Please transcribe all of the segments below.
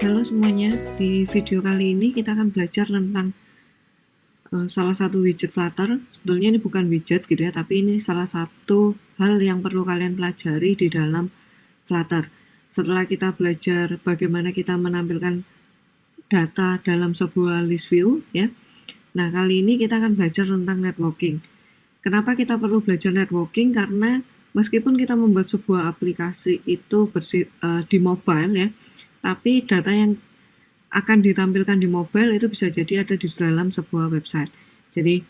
Halo semuanya, di video kali ini kita akan belajar tentang salah satu widget Flutter. Sebetulnya ini bukan widget gitu ya, tapi ini salah satu hal yang perlu kalian pelajari di dalam Flutter. Setelah kita belajar bagaimana kita menampilkan data dalam sebuah list view ya. Nah, kali ini kita akan belajar tentang networking. Kenapa kita perlu belajar networking? Karena meskipun kita membuat sebuah aplikasi itu di mobile ya, tapi data yang akan ditampilkan di mobile itu bisa jadi ada di dalam sebuah website. Jadi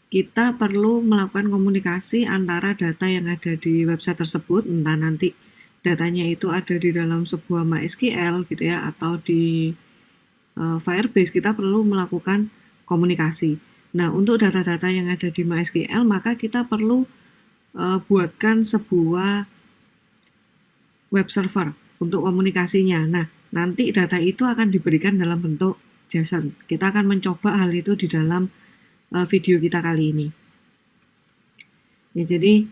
kita perlu melakukan komunikasi antara data yang ada di website tersebut, entah nanti datanya itu ada di dalam sebuah MySQL gitu ya, atau di Firebase, kita perlu melakukan komunikasi. Nah, untuk data-data yang ada di MySQL, maka kita perlu buatkan sebuah web server untuk komunikasinya. Nah, nanti data itu akan diberikan dalam bentuk JSON. Kita akan mencoba hal itu di dalam video kita kali ini. Ya, jadi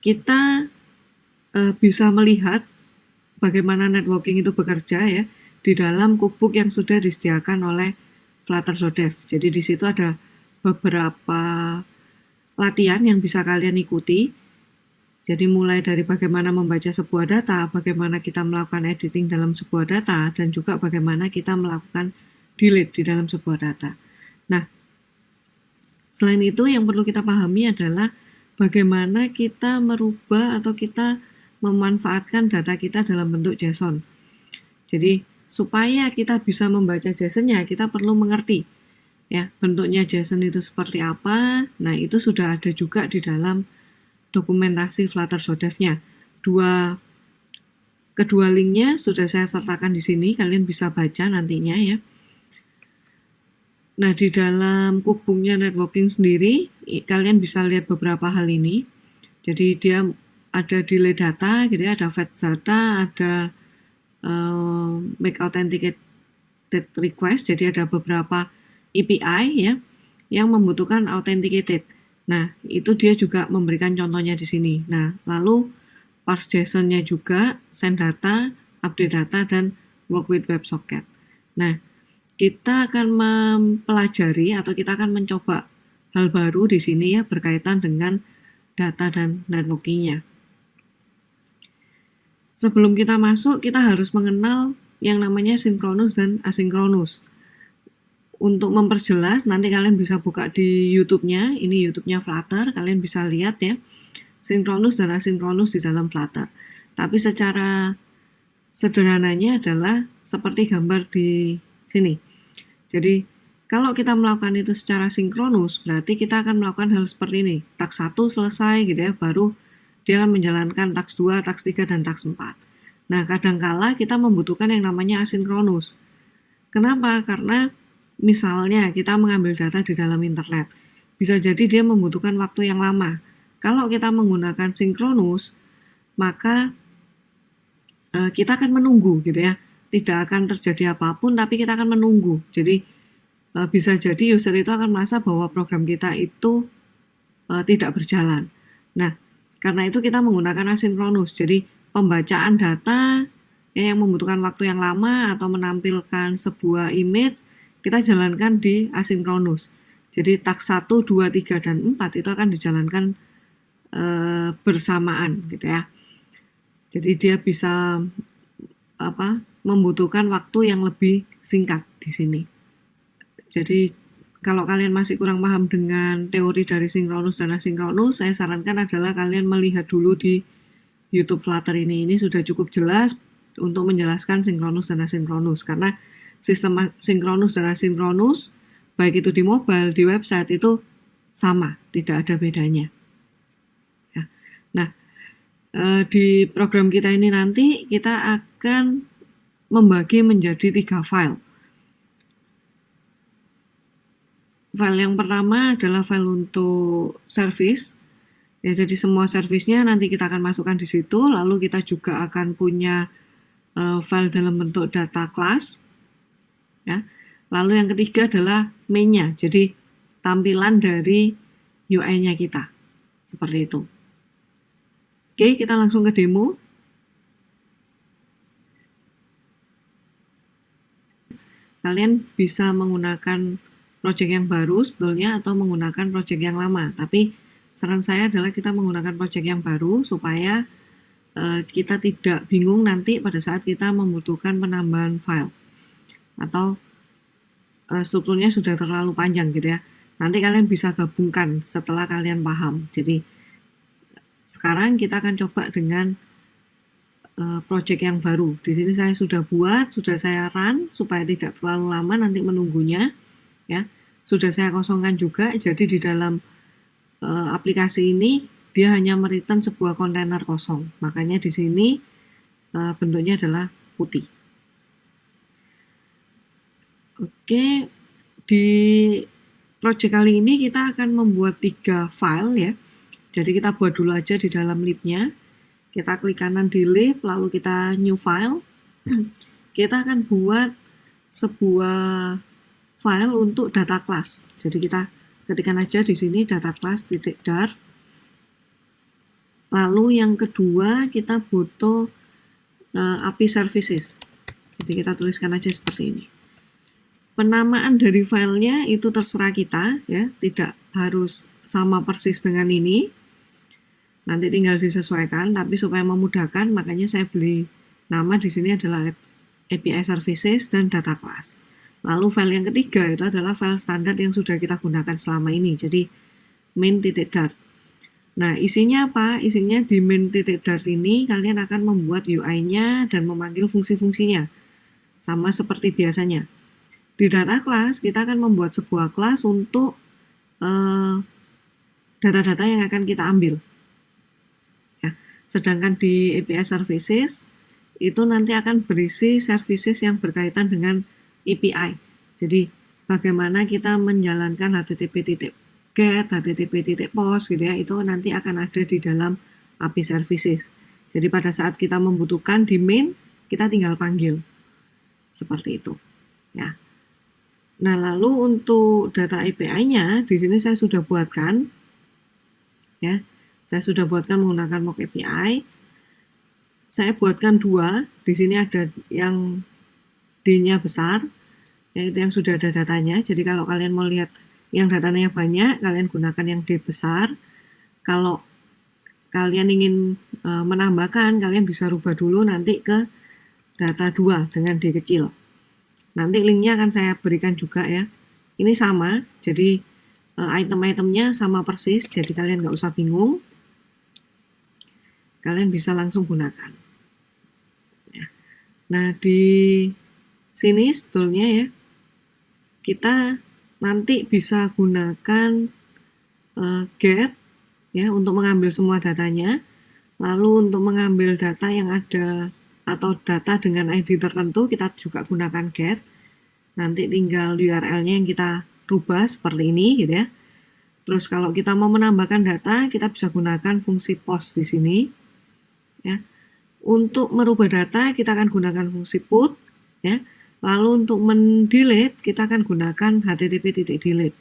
kita bisa melihat bagaimana networking itu bekerja ya di dalam cookbook yang sudah disediakan oleh Flutter.dev. Jadi di situ ada beberapa latihan yang bisa kalian ikuti. Jadi mulai dari bagaimana membaca sebuah data, bagaimana kita melakukan editing dalam sebuah data, dan juga bagaimana kita melakukan delete di dalam sebuah data. Nah, selain itu yang perlu kita pahami adalah bagaimana kita merubah atau kita memanfaatkan data kita dalam bentuk JSON. Jadi supaya kita bisa membaca JSON-nya, kita perlu mengerti ya bentuknya JSON itu seperti apa. Nah, itu sudah ada juga di dalam dokumentasi Flutter.dev-nya. Kedua linknya sudah saya sertakan di sini, kalian bisa baca nantinya ya. Nah, di dalam cookbook-nya networking sendiri, kalian bisa lihat beberapa hal ini. Jadi dia ada delay data, gitu ya, ada fetch data, ada make authenticated request. Jadi ada beberapa API ya yang membutuhkan authenticated. Nah, itu dia juga memberikan contohnya di sini. Nah, lalu parse JSON-nya juga, send data, update data, dan work with WebSocket. Nah, kita akan mempelajari atau kita akan mencoba hal baru di sini ya berkaitan dengan data dan networking-nya. Sebelum kita masuk, kita harus mengenal yang namanya sinkronus dan asinkronus. Untuk memperjelas, nanti kalian bisa buka di YouTube-nya, ini YouTube-nya Flutter, kalian bisa lihat ya, sinkronus dan asinkronus di dalam Flutter. Tapi secara sederhananya adalah seperti gambar di sini. Jadi, kalau kita melakukan itu secara sinkronus, berarti kita akan melakukan hal seperti ini. Task 1 selesai gitu ya, baru dia akan menjalankan task 2, task 3, dan task 4. Nah, kadangkala kita membutuhkan yang namanya asinkronus. Kenapa? Karena misalnya kita mengambil data di dalam internet, bisa jadi dia membutuhkan waktu yang lama. Kalau kita menggunakan sinkronus, maka kita akan menunggu gitu ya. Tidak akan terjadi apapun, tapi kita akan menunggu. Jadi bisa jadi user itu akan merasa bahwa program kita itu tidak berjalan. Nah, karena itu kita menggunakan asinkronus. Jadi pembacaan data yang membutuhkan waktu yang lama atau menampilkan sebuah image, kita jalankan di asinkronus. Jadi task 1, 2, 3, dan 4 itu akan dijalankan bersamaan gitu ya. Jadi dia bisa membutuhkan waktu yang lebih singkat di sini. Jadi kalau kalian masih kurang paham dengan teori dari sinkronus dan asinkronus, saya sarankan adalah kalian melihat dulu di YouTube Flutter ini. Ini sudah cukup jelas untuk menjelaskan sinkronus dan asinkronus, karena sistem sinkronus dan asinkronus baik itu di mobile, di website itu sama, tidak ada bedanya ya. Nah, di program kita ini nanti kita akan membagi menjadi 3 file. File yang pertama adalah file untuk service ya, jadi semua servicenya nanti kita akan masukkan di situ. Lalu kita juga akan punya file dalam bentuk data class ya. Lalu yang ketiga adalah main-nya, jadi tampilan dari UI-nya kita seperti itu. Oke, kita langsung ke demo. kalian bisa menggunakan project yang baru sebetulnya atau menggunakan project yang lama. Tapi saran saya adalah kita menggunakan project yang baru supaya kita tidak bingung nanti pada saat kita membutuhkan penambahan file atau strukturnya sudah terlalu panjang gitu ya. Nanti kalian bisa gabungkan setelah kalian paham. Jadi sekarang kita akan coba dengan project yang baru. Di sini saya sudah buat, sudah saya run supaya tidak terlalu lama nanti menunggunya ya. Sudah saya kosongkan juga. Jadi di dalam aplikasi ini dia hanya mereturn sebuah kontainer kosong. Makanya di sini bentuknya adalah putih. Oke, di project kali ini kita akan membuat 3 file ya. Jadi kita buat dulu aja di dalam libnya. Kita klik kanan di lib, lalu kita new file. Kita akan buat sebuah file untuk data class. Jadi kita ketikkan aja di sini data class .dart. Lalu yang kedua kita butuh API services. Jadi kita tuliskan aja seperti ini. Penamaan dari filenya itu terserah kita ya, tidak harus sama persis dengan ini. Nanti tinggal disesuaikan, tapi supaya memudahkan makanya saya beli nama di sini adalah API services dan data class. Lalu file yang ketiga itu adalah file standar yang sudah kita gunakan selama ini. Jadi main.dart. Nah, isinya apa? Isinya di main.dart ini kalian akan membuat UI-nya dan memanggil fungsi-fungsinya. Sama seperti biasanya. Di data class, kita akan membuat sebuah kelas untuk data-data yang akan kita ambil. Ya. Sedangkan di API services, itu nanti akan berisi services yang berkaitan dengan API. Jadi, bagaimana kita menjalankan HTTP:/GET, HTTP:/POST gitu ya, itu nanti akan ada di dalam API services. Jadi, pada saat kita membutuhkan di main, kita tinggal panggil. Seperti itu. Ya. Nah, lalu untuk data API-nya di sini saya sudah buatkan ya. Saya sudah buatkan menggunakan mock API. Saya buatkan 2. Di sini ada yang D-nya besar, yaitu yang sudah ada datanya. Jadi kalau kalian mau lihat yang datanya banyak, kalian gunakan yang D besar. Kalau kalian ingin menambahkan, kalian bisa rubah dulu nanti ke data 2 dengan D kecil. Nanti linknya akan saya berikan juga ya. Ini sama, jadi item-itemnya sama persis, jadi kalian nggak usah bingung. Kalian bisa langsung gunakan. Ya. Nah, di sini sebetulnya ya, kita nanti bisa gunakan get ya untuk mengambil semua datanya. Lalu untuk mengambil data yang ada atau data dengan ID tertentu kita juga gunakan get. Nanti tinggal URL-nya yang kita rubah seperti ini gitu ya. Terus kalau kita mau menambahkan data, kita bisa gunakan fungsi post di sini. Ya. Untuk merubah data kita akan gunakan fungsi put ya. Lalu untuk mendelete kita akan gunakan http:/delete.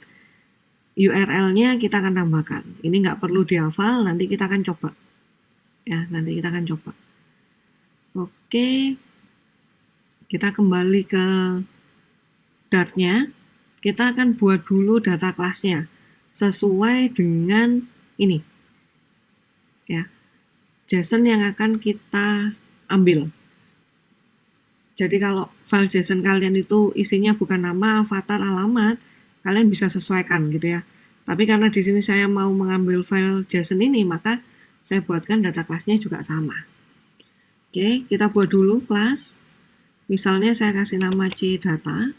URL-nya kita akan tambahkan. Ini nggak perlu dihafal, nanti kita akan coba. Ya, nanti kita akan coba. Oke, kita kembali ke Dart-nya. Kita akan buat dulu data kelasnya sesuai dengan ini. Ya, JSON yang akan kita ambil. Jadi kalau file JSON kalian itu isinya bukan nama, avatar, alamat, kalian bisa sesuaikan gitu ya. Tapi karena di sini saya mau mengambil file JSON ini, maka saya buatkan data kelasnya juga sama. Oke, kita buat dulu kelas. Misalnya saya kasih nama cdata.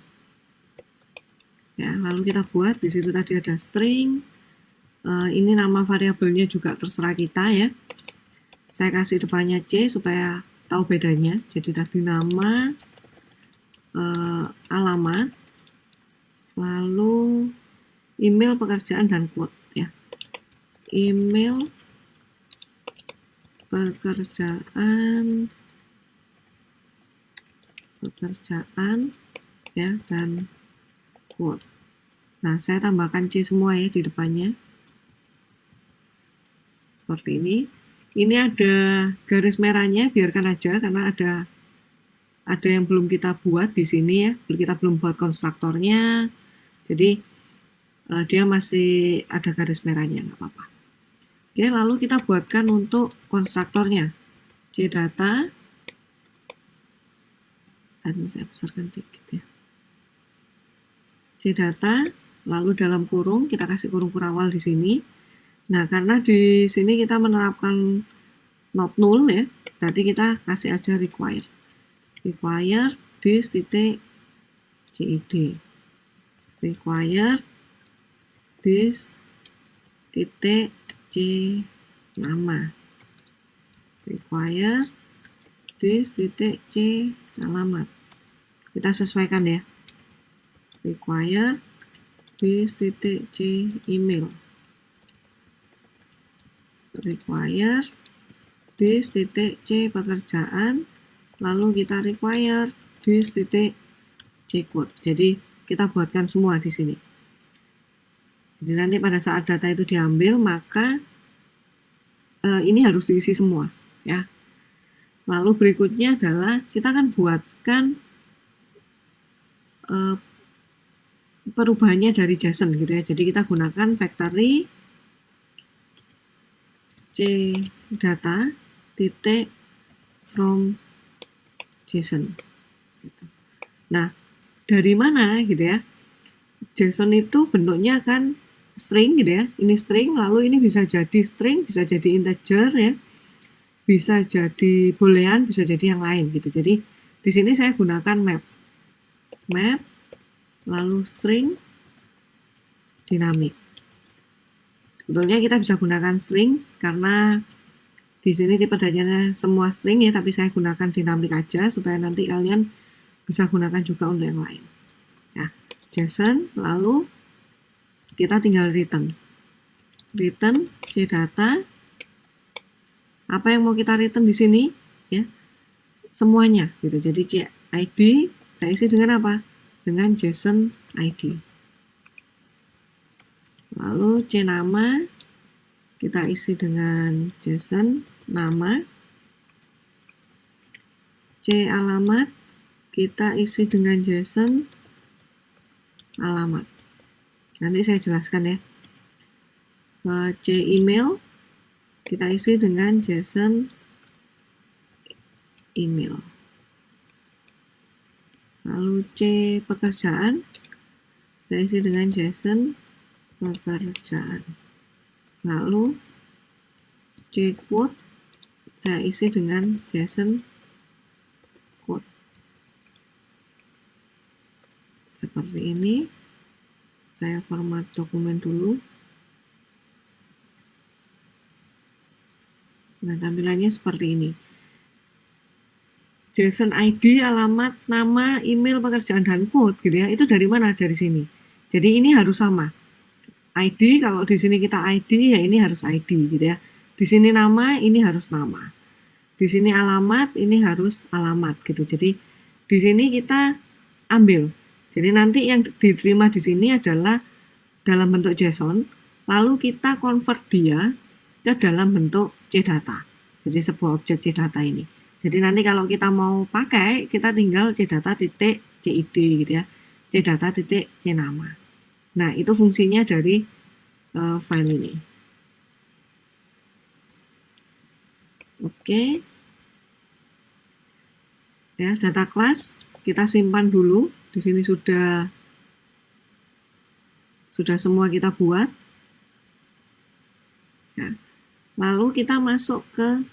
Ya, lalu kita buat di situ tadi ada string. Ini nama variabelnya juga terserah kita ya. Saya kasih depannya C supaya tahu bedanya. Jadi tadi nama, alamat, lalu email, pekerjaan, dan quote ya. Email, pekerjaan ya, dan quote. Nah, saya tambahkan C semua ya di depannya. Seperti ini. Ini ada garis merahnya, biarkan aja karena ada ada yang belum kita buat di sini ya, kita belum buat konstruktornya, jadi dia masih ada garis merahnya, nggak apa-apa. Oke, lalu kita buatkan untuk konstruktornya. CData, tadi saya besarkan dikit ya. CData, lalu dalam kurung kita kasih kurung kurawal di sini. Nah, karena di sini kita menerapkan not null ya, berarti kita kasih aja require. Require this titik CID. Require this titik C nama. Require this titik C alamat. Kita sesuaikan ya. Require this titik C email. Require this titik C pekerjaan, lalu kita require this titik C code. Jadi kita buatkan semua di sini. Jadi nanti pada saat data itu diambil, maka ini harus diisi semua ya. Lalu berikutnya adalah kita akan buatkan perubahannya dari JSON gitu ya. Jadi kita gunakan factory C data titik from JSON. Gitu. Nah, dari mana gitu ya? JSON itu bentuknya kan string gitu ya. Ini string, lalu ini bisa jadi string, bisa jadi integer ya. Bisa jadi boolean, bisa jadi yang lain gitu. Jadi di sini saya gunakan map. Map lalu string dinamik. Sebetulnya kita bisa gunakan string karena di sini tipe datanya semua string ya, tapi saya gunakan dinamik aja supaya nanti kalian bisa gunakan juga untuk yang lain. Ya, JSON, lalu kita tinggal return. Return CData. Apa yang mau kita return di sini? Ya, semuanya gitu. Jadi CID saya isi dengan apa? Dengan JSON ID. Lalu C nama kita isi dengan JSON nama. C alamat kita isi dengan JSON alamat. Nanti saya jelaskan ya. C email kita isi dengan JSON email. Lalu C pekerjaan saya isi dengan JSON pekerjaan. Lalu C code saya isi dengan JSON code. Seperti ini. Saya format dokumen dulu. Nah, tampilannya seperti ini. JSON ID, alamat, nama, email, pekerjaan, dan code gitu ya. Itu dari mana? Dari sini. Jadi ini harus sama. ID, kalau di sini kita ID, ya ini harus ID gitu ya. Di sini nama, ini harus nama. Di sini alamat, ini harus alamat gitu. Jadi di sini kita ambil. Jadi nanti yang diterima di sini adalah dalam bentuk JSON, lalu kita convert dia ke dalam bentuk CData. Jadi sebuah objek CData ini. Jadi nanti kalau kita mau pakai, kita tinggal CData titik CID gitu ya. CData titik C nama. Nah, itu fungsinya dari file ini. Oke. Ya, data class kita simpan dulu. Di sini sudah semua kita buat. Ya. Lalu kita masuk ke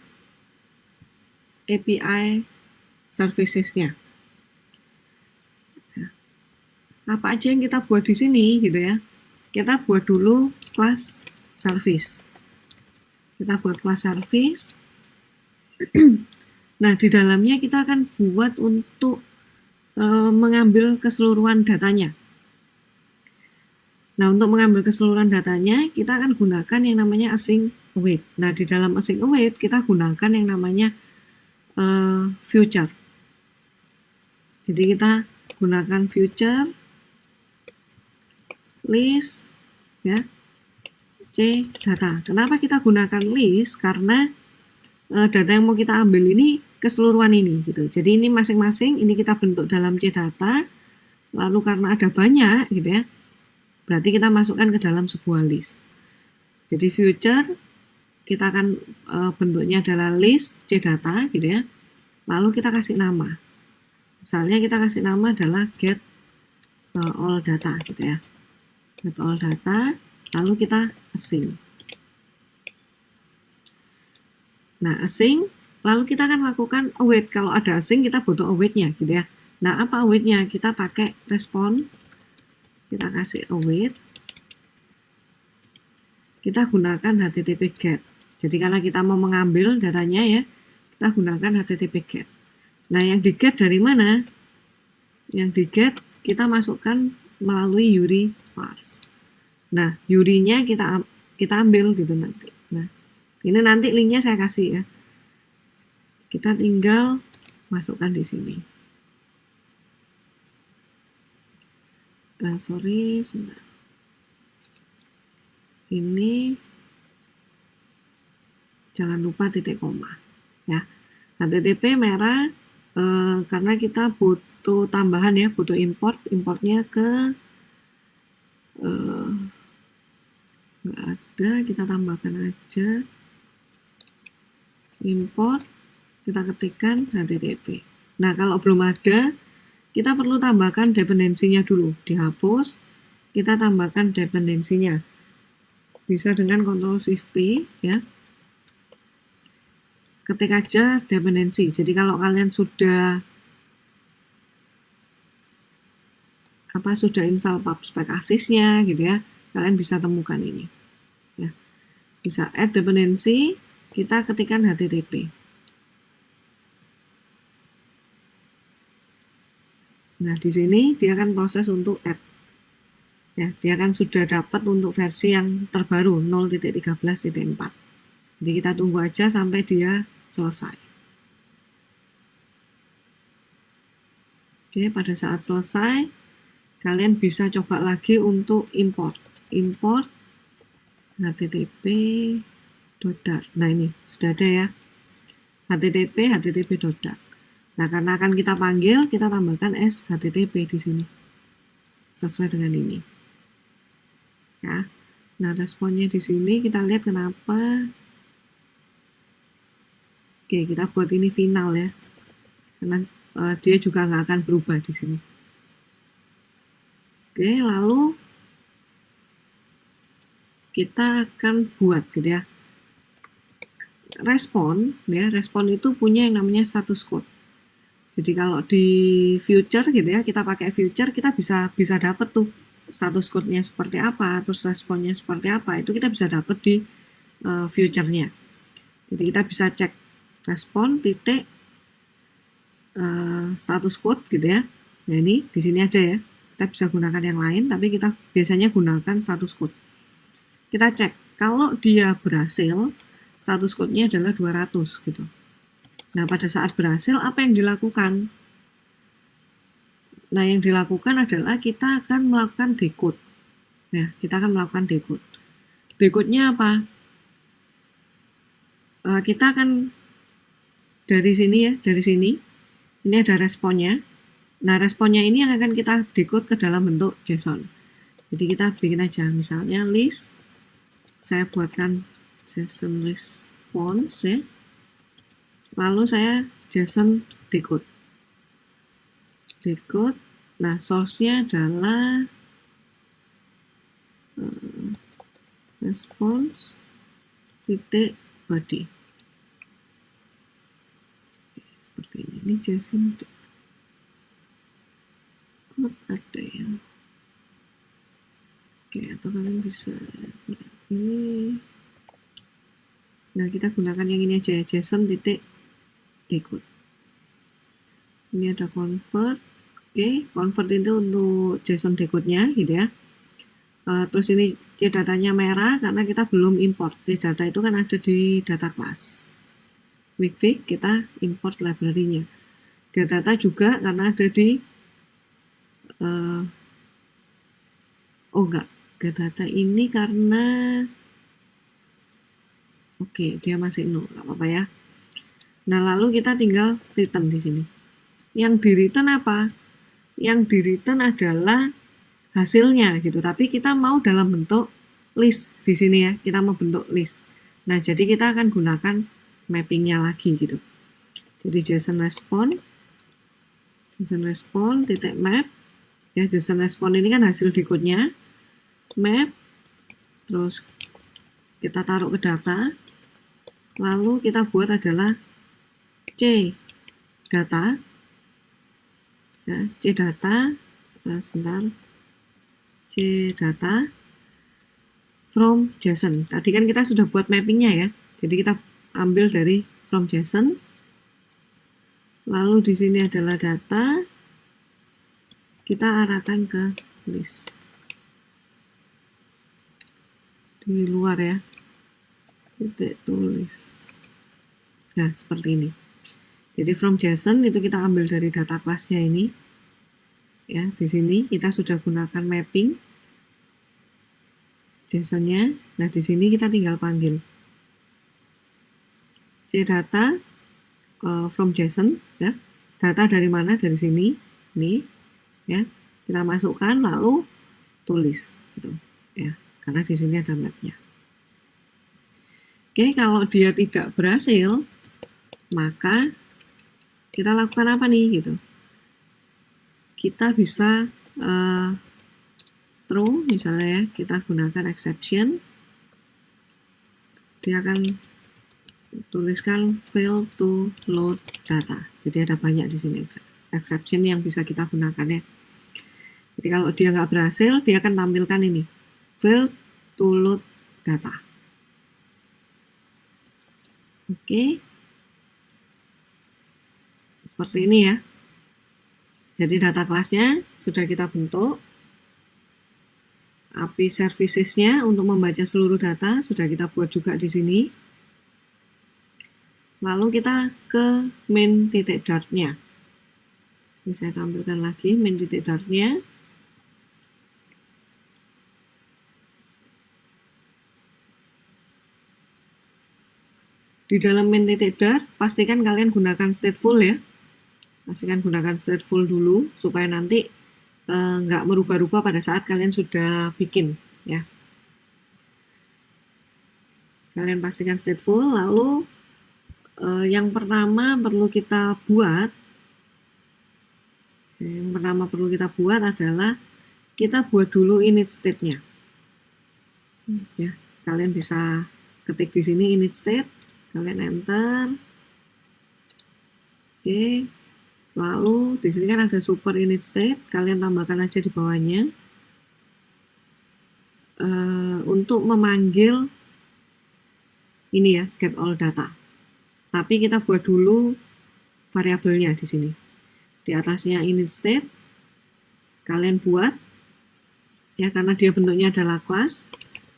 API services-nya. Ya. Apa aja yang kita buat di sini gitu ya. Kita buat dulu class service. Kita buat class service. Nah, di dalamnya kita akan buat untuk mengambil keseluruhan datanya. Nah, untuk mengambil keseluruhan datanya, kita akan gunakan yang namanya async await. Nah, di dalam async await, kita gunakan yang namanya future. Jadi kita gunakan future list ya C data. Kenapa kita gunakan list? Karena data yang mau kita ambil ini keseluruhan ini gitu. Jadi ini masing-masing ini kita bentuk dalam CData, lalu karena ada banyak gitu ya, berarti kita masukkan ke dalam sebuah list. Jadi future kita akan bentuknya adalah list CData gitu ya. Lalu kita kasih nama. Misalnya kita kasih nama adalah get all data gitu ya. Get all data, lalu kita assign. Nah, assign, lalu kita akan lakukan await. Kalau ada assign, kita butuh await-nya gitu ya. Nah, apa await-nya? Kita pakai respon, kita kasih await, kita gunakan HTTP GET. Jadi karena kita mau mengambil datanya ya, kita gunakan HTTP GET. Nah, yang di GET dari mana? Yang di GET kita masukkan melalui URI parse. Nah, URI-nya kita ambil gitu nanti. Nah, ini nanti linknya saya kasih ya. Kita tinggal masukkan di sini. Sorry, sebentar. Ini jangan lupa titik koma ya. HTTP merah karena kita butuh tambahan ya, butuh importnya ke nggak ada, kita tambahkan aja import, kita ketikkan HTTP. Nah, kalau belum ada, kita perlu tambahkan dependensinya dulu, dihapus, kita tambahkan dependensinya. Bisa dengan Ctrl+Shift+P ya. Ketik aja dependensi. Jadi kalau kalian sudah install PubSpec ASIS-nya gitu ya, kalian bisa temukan ini. Ya. Bisa add dependensi, kita ketikkan HTTP. Nah, di sini dia akan proses untuk add. Ya, dia kan sudah dapat untuk versi yang terbaru 0.13.4. Jadi kita tunggu aja sampai dia selesai. Oke, pada saat selesai kalian bisa coba lagi untuk import http.dart. Nah, ini sudah ada ya, http.dart. Nah, karena akan kita panggil, kita tambahkan http di sini sesuai dengan ini ya. Nah, responnya di sini kita lihat kenapa. Oke, kita buat ini final ya, karena dia juga nggak akan berubah di sini. Oke, lalu kita akan buat gitu ya respon ya. Respon itu punya yang namanya status code. Jadi kalau di future gitu ya, kita pakai future, kita bisa dapat tuh status code-nya seperti apa, terus responnya seperti apa, itu kita bisa dapat di future-nya. Jadi kita bisa cek respon titik status code gitu ya. Nah, ini di sini ada ya. Kita bisa gunakan yang lain, tapi kita biasanya gunakan status code. Kita cek kalau dia berhasil, status code-nya adalah 200 gitu. Nah, pada saat berhasil apa yang dilakukan? Nah, yang dilakukan adalah kita akan melakukan decode. Ya, kita akan melakukan decode. Decode-nya apa? Kita akan dari sini ya, dari sini. Ini ada responnya. Nah, responnya ini yang akan kita decode ke dalam bentuk JSON. Jadi kita bikin aja, misalnya list. Saya buatkan JSON response ya. Lalu saya JSON decode. Nah, source-nya adalah response titik body. Seperti ini. Ini JSON decode ada ya. Oke, atau kalian bisa ini. Nah, kita gunakan yang ini aja ya, JSON titik decode. Ini ada convert. Oke, convert itu untuk JSON decode-nya gitu ya. Terus ini CData-nya merah karena kita belum import. CData itu kan ada di data class. Wikifig kita import library-nya. CData juga karena ada di CData ini karena dia masih nol, nggak apa-apa ya. Nah, lalu kita tinggal return di sini. Yang di return apa? Yang di return adalah hasilnya gitu, tapi kita mau dalam bentuk list di sini ya, kita mau bentuk list. Nah, jadi kita akan gunakan mappingnya lagi gitu. Jadi JSON response titik map ya, JSON response ini kan hasil decode-nya, map, terus kita taruh ke data, lalu kita buat adalah C data ya, C data sebentar, C data from JSON. Tadi kan kita sudah buat mappingnya ya, jadi kita ambil dari from JSON, lalu di sini adalah data, kita arahkan ke list di luar ya, titik tulis. Nah, seperti ini. Jadi from JSON itu kita ambil dari data kelasnya ini. Ya, di sini kita sudah gunakan mapping JSON-nya. Nah, di sini kita tinggal panggil C data from JSON ya. Data dari mana? Dari sini. Nih, ya. Kita masukkan lalu tulis gitu ya. Karena di sini ada mapnya. Oke, kalau dia tidak berhasil, maka kita lakukan apa nih gitu? Kita bisa throw misalnya ya, kita gunakan exception. Dia akan tuliskan fail to load data. Jadi ada banyak di sini exception yang bisa kita gunakan ya. Jadi kalau dia nggak berhasil, dia akan tampilkan ini fail to load data. Oke, seperti ini ya. Jadi data kelasnya sudah kita bentuk. API services-nya untuk membaca seluruh data sudah kita buat juga di sini. Lalu kita ke main.dart-nya. Ini saya tampilkan lagi main.dart-nya. Di dalam main.dart, pastikan kalian gunakan stateful ya. Pastikan gunakan stateful dulu supaya nanti nggak merubah-rubah pada saat kalian sudah bikin ya. Kalian pastikan stateful. Lalu yang pertama perlu kita buat adalah kita buat dulu init state-nya ya. Kalian bisa ketik di sini init state, kalian enter. Oke, lalu di sini kan ada super init state, kalian tambahkan aja di bawahnya untuk memanggil ini ya, get all data. Tapi kita buat dulu variabelnya di sini. Di atasnya init state, kalian buat ya, karena dia bentuknya adalah kelas,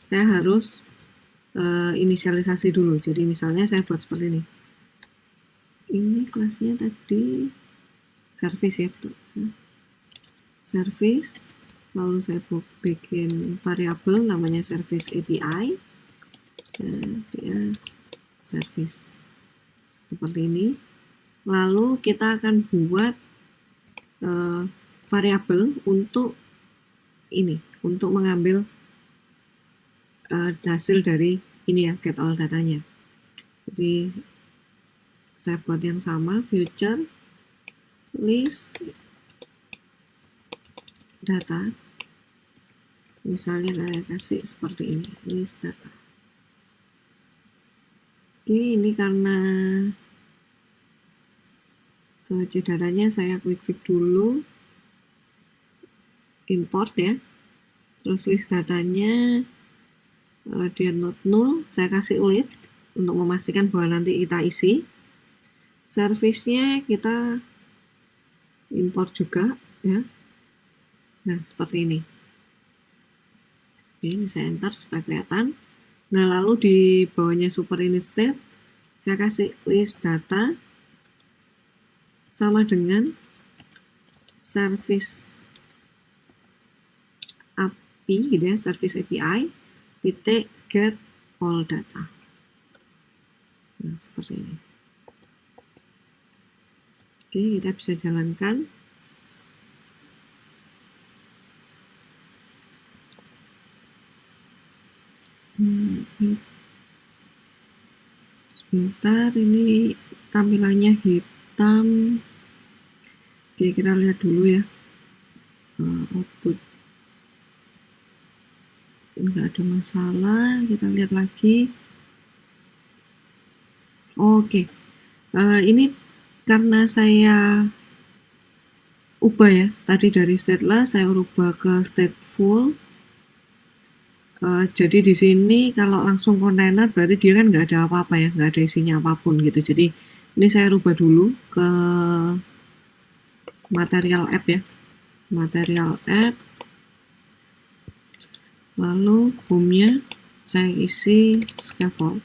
saya harus inisialisasi dulu. Jadi misalnya saya buat seperti ini. Ini kelasnya tadi service ya, betul. Service, lalu saya bikin variabel namanya service API. Dia service seperti ini. Lalu kita akan buat variabel untuk ini, untuk mengambil hasil dari ini ya, get all datanya. Jadi saya buat yang sama, future list data, misalnya saya kasih seperti ini, list data. Oke, ini karena C datanya saya klik fix dulu, import ya, terus list datanya dia not null, saya kasih lit untuk memastikan bahwa nanti kita isi. Service-nya kita import juga ya. Nah, seperti ini. Oke, ini saya enter supaya kelihatan. Nah, lalu di bawahnya super init state, saya kasih list data sama dengan service API gitu ya, service API titik get all data. Nah, seperti ini. Oke, kita bisa jalankan. Sebentar, ini tampilannya hitam. Oke, kita lihat dulu ya. Output nggak ada masalah, kita lihat lagi. Oke, ini karena saya ubah ya, tadi dari stateless saya ubah ke stateful. Jadi di sini kalau langsung kontainer berarti dia kan nggak ada apa-apa ya, nggak ada isinya apapun gitu. Jadi ini saya rubah dulu ke material app ya, material app. Lalu home-nya saya isi scaffold,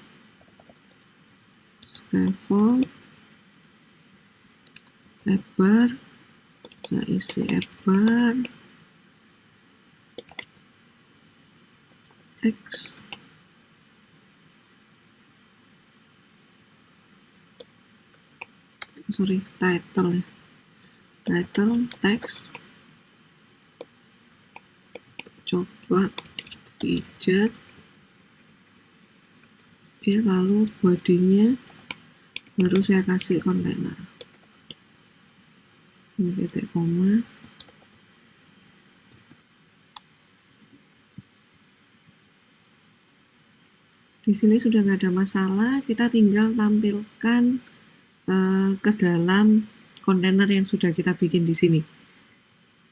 app bar, saya isi app bar, X, title ya, title, text, coba widget, oke, lalu bodinya baru saya kasih kontainer, ini titik koma. Di sini sudah nggak ada masalah, kita tinggal tampilkan ke dalam kontainer yang sudah kita bikin di sini.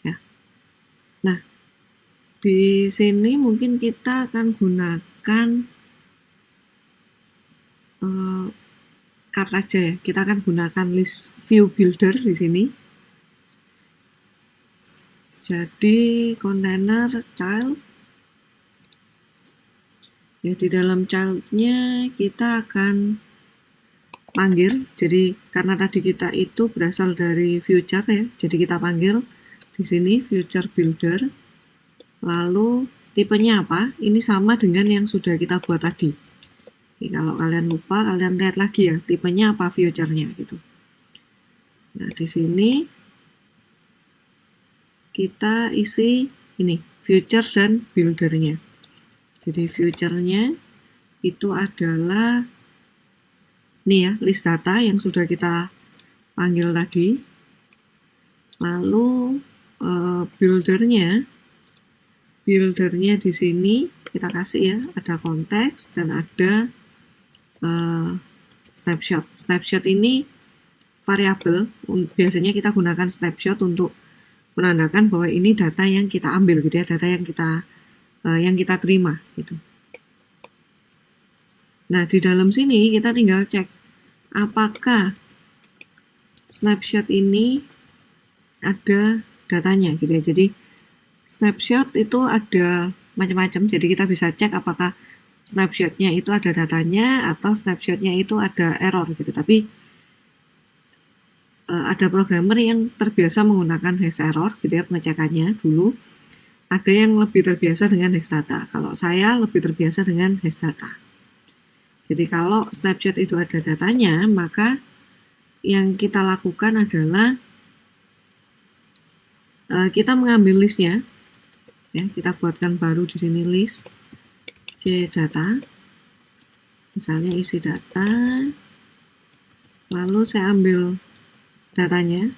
Ya. Nah, di sini mungkin kita akan gunakan card aja ya. Kita akan gunakan list view builder di sini. Jadi kontainer child. Ya, di dalam child-nya kita akan panggil. Jadi karena tadi kita itu berasal dari future ya. Jadi kita panggil di sini future builder. Lalu tipenya apa? Ini sama dengan yang sudah kita buat tadi. Jadi, kalau kalian lupa, kalian lihat lagi ya, tipenya apa future-nya gitu. Nah, di sini kita isi ini, future dan builder-nya. Jadi future-nya itu adalah ini ya, list data yang sudah kita panggil tadi. Lalu builder-nya di sini kita kasih ya, ada konteks dan ada snapshot. Snapshot ini variabel, biasanya kita gunakan snapshot untuk menandakan bahwa ini data yang kita ambil gitu ya, data yang kita terima gitu. Nah, di dalam sini kita tinggal cek apakah snapshot ini ada datanya gitu ya. Jadi snapshot itu ada macam-macam, jadi kita bisa cek apakah snapshotnya itu ada datanya atau snapshotnya itu ada error gitu. Tapi ada programmer yang terbiasa menggunakan hash error gitu ya, pengecekannya dulu. Ada yang lebih terbiasa dengan hash data. Kalau saya lebih terbiasa dengan hash data. Jadi kalau snapshot itu ada datanya, maka yang kita lakukan adalah kita mengambil listnya. Ya, kita buatkan baru di sini list c data. Misalnya isi data. Lalu saya ambil datanya.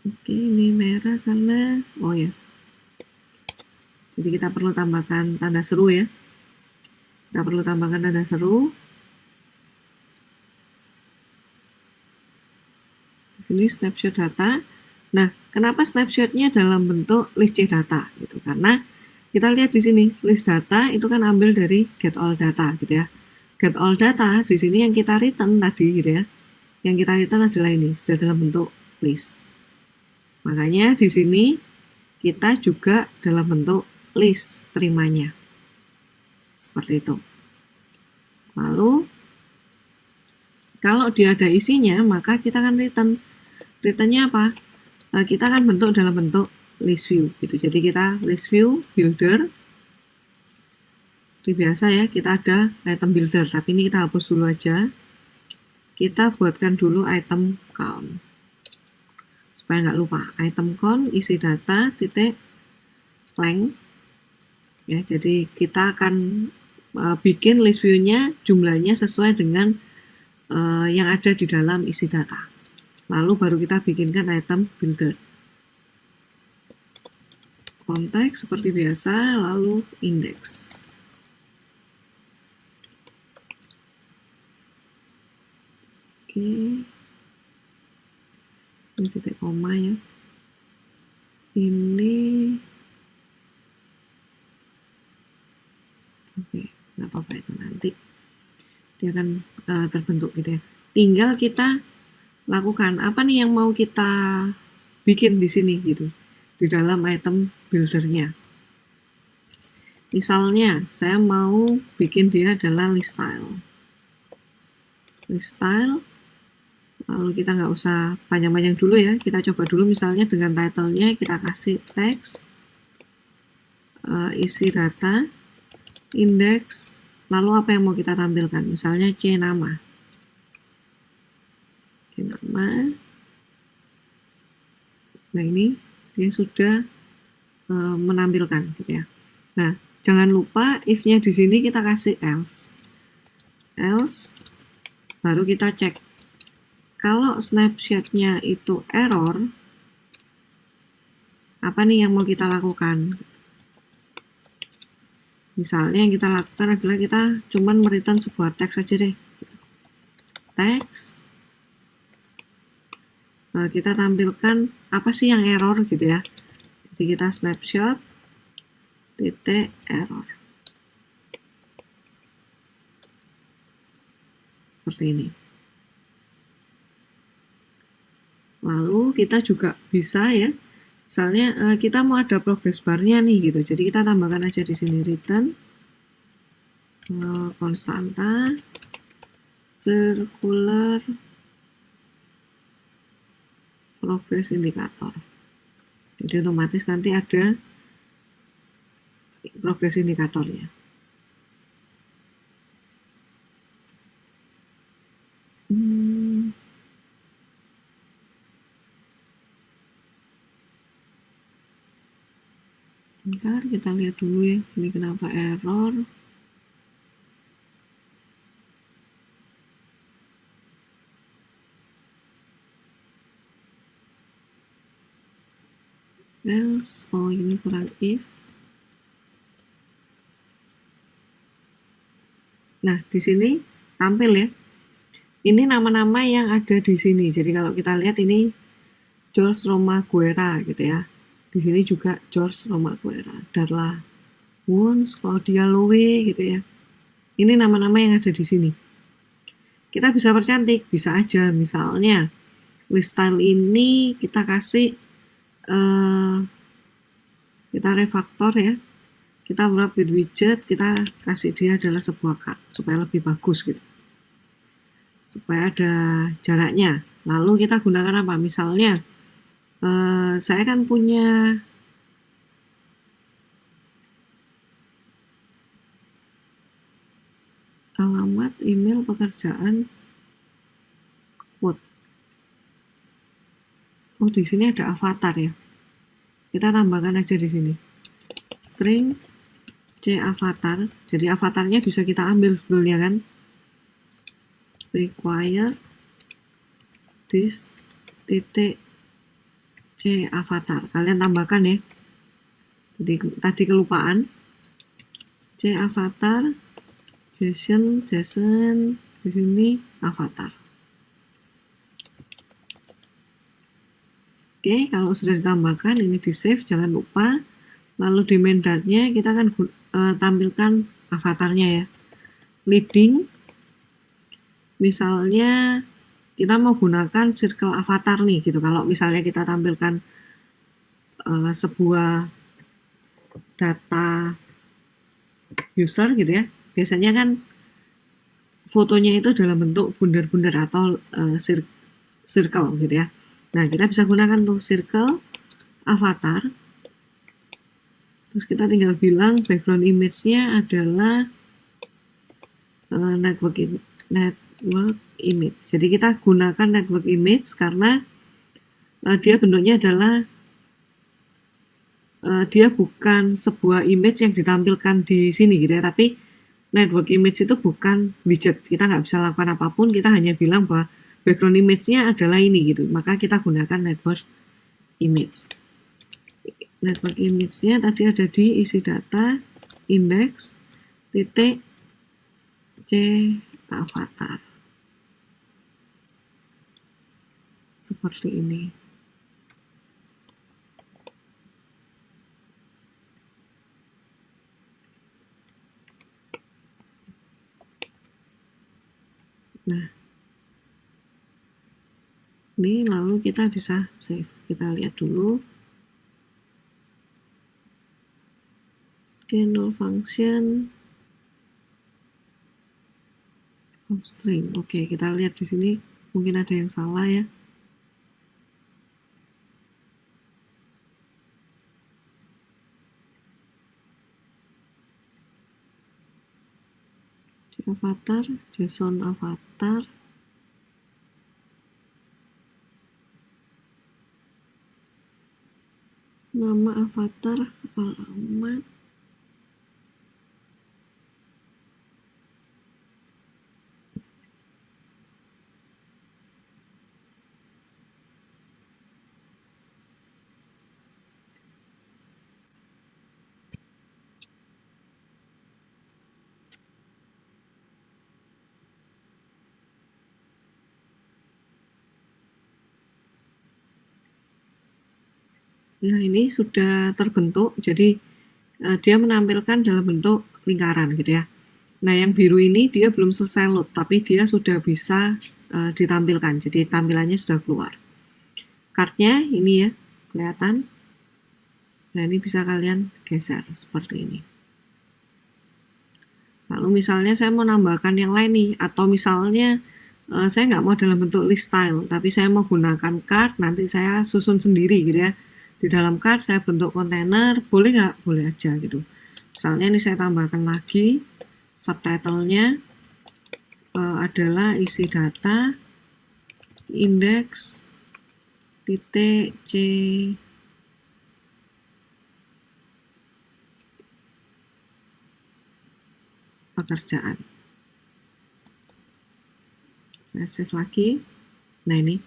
Oke, ini merah karena oh ya. Jadi kita perlu tambahkan tanda seru ya. Kita perlu tambahkan tanda seru. Di sini snapshot data. Nah, kenapa snapshotnya dalam bentuk list C data? Gitu. Karena kita lihat di sini list data itu kan ambil dari get all data, gitu ya. Get all data di sini yang kita return tadi, gitu ya. Yang kita return adalah ini sudah dalam bentuk list. Makanya di sini kita juga dalam bentuk list terimanya. Seperti itu. Lalu kalau dia ada isinya, maka kita akan return. Returnnya apa? Kita akan bentuk dalam bentuk list view gitu. Jadi kita list view builder. Seperti biasa ya, kita ada item builder, tapi ini kita hapus dulu aja. kita buatkan dulu item count supaya nggak lupa. Item count isi data titik length ya, jadi kita akan bikin list view-nya jumlahnya sesuai dengan yang ada di dalam isi data. Lalu baru kita bikinkan item builder. Konteks seperti biasa, lalu index. Oke. Ini titik koma ya. Ini oke, nggak apa-apa itu nanti dia akan terbentuk gitu ya. Tinggal kita lakukan apa nih yang mau kita bikin di sini gitu di dalam item buildernya. Misalnya saya mau bikin dia adalah list style. List style, lalu kita nggak usah panjang-panjang dulu ya, kita coba dulu misalnya dengan title-nya kita kasih text, isi data, index, lalu apa yang mau kita tampilkan, misalnya C nama. C nama. Nah ini dia sudah menampilkan gitu ya. Nah jangan lupa if-nya di sini kita kasih else. Else, baru kita cek. Kalau snapshot-nya itu error, apa nih yang mau kita lakukan? Misalnya yang kita lakukan adalah kita cuman mereturn sebuah teks aja deh. Teks. Kita tampilkan apa sih yang error gitu ya. Jadi kita snapshot titik error. Seperti ini. Lalu kita juga bisa ya, misalnya kita mau ada progress bar-nya nih gitu. Jadi kita tambahkan aja di sini return konstanta circular progress indicator. Jadi otomatis nanti ada progress indikatornya. Bentar, kita lihat dulu ya, ini kenapa error. Else, oh ini kurang if. Nah, di sini tampil ya. Ini nama-nama yang ada di sini. Jadi kalau kita lihat ini George Romaguera gitu ya. Di sini juga George Romaguera, Darla Wons, Claudia Lowe gitu ya. Ini nama-nama yang ada di sini. Kita bisa percantik, bisa aja misalnya list style ini kita kasih kita refactor ya. Kita wrap with widget, kita kasih dia adalah sebuah cut supaya lebih bagus gitu. Supaya ada jaraknya. Lalu kita gunakan apa? Misalnya saya kan punya alamat email pekerjaan quote. Oh, di sini ada avatar ya. Kita tambahkan aja di sini. String C avatar. Jadi avatarnya bisa kita ambil sebetulnya kan. Require this titik C avatar. Kalian tambahkan ya. Jadi tadi kelupaan. C avatar, JSON di sini avatar. Oke, kalau sudah ditambahkan ini di save, jangan lupa. Lalu di main dart-nya kita akan tampilkan avatarnya ya. Leading, misalnya kita mau gunakan circle avatar nih gitu. Kalau misalnya kita tampilkan sebuah data user gitu ya, biasanya kan fotonya itu dalam bentuk bundar-bundar atau circle gitu ya. Nah, kita bisa gunakan tuh circle avatar. Terus kita tinggal bilang background image-nya adalah network image. Jadi kita gunakan network image karena dia bentuknya adalah dia bukan sebuah image yang ditampilkan di sini gitu ya, tapi network image itu bukan widget. Kita nggak bisa lakukan apapun, kita hanya bilang bahwa background image-nya adalah ini gitu. Maka kita gunakan network image. Network image-nya tadi ada di isi data, index, titik, c, avatar. Seperti ini. Nah, ini lalu kita bisa save. Kita lihat dulu. Null function of string. Oke, kita lihat di sini mungkin ada yang salah ya. Avatar, JSON avatar, nama avatar, alamat, nah ini sudah terbentuk, jadi dia menampilkan dalam bentuk lingkaran gitu ya. Nah yang biru ini dia belum selesai load, tapi dia sudah bisa ditampilkan, jadi tampilannya sudah keluar. Cardnya ini ya, kelihatan. Nah ini bisa kalian geser seperti ini. Lalu misalnya saya mau nambahkan yang lain nih, atau misalnya saya nggak mau dalam bentuk list style, tapi saya mau gunakan card, nanti saya susun sendiri gitu ya. Di dalam card saya bentuk kontainer, boleh nggak? Boleh aja gitu. Misalnya ini saya tambahkan lagi, subtitlenya adalah isi data, index, titik, c, pekerjaan. Saya save lagi. Nah ini,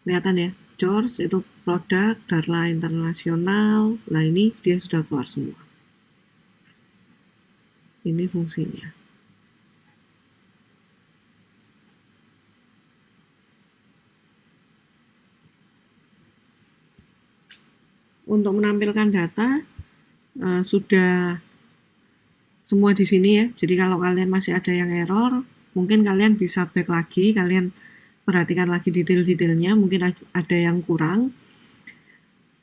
kelihatan ya, George itu produk, Darla internasional. Nah ini dia sudah keluar semua. Ini fungsinya. Untuk menampilkan data sudah semua di sini ya. Jadi kalau kalian masih ada yang error, mungkin kalian bisa back lagi, kalian perhatikan lagi detail-detailnya, mungkin ada yang kurang.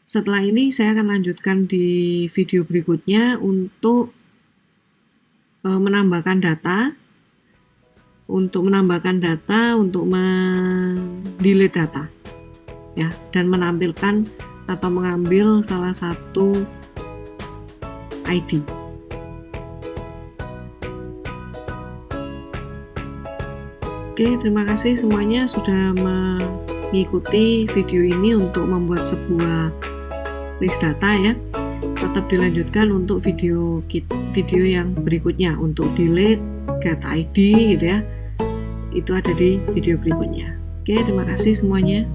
Setelah ini saya akan lanjutkan di video berikutnya untuk menambahkan data, untuk mendelete data, ya, dan menampilkan atau mengambil salah satu ID. Oke, terima kasih semuanya sudah mengikuti video ini untuk membuat sebuah list data ya. Tetap dilanjutkan untuk video yang berikutnya untuk delete, get ID gitu ya. Itu ada di video berikutnya. Oke, terima kasih semuanya.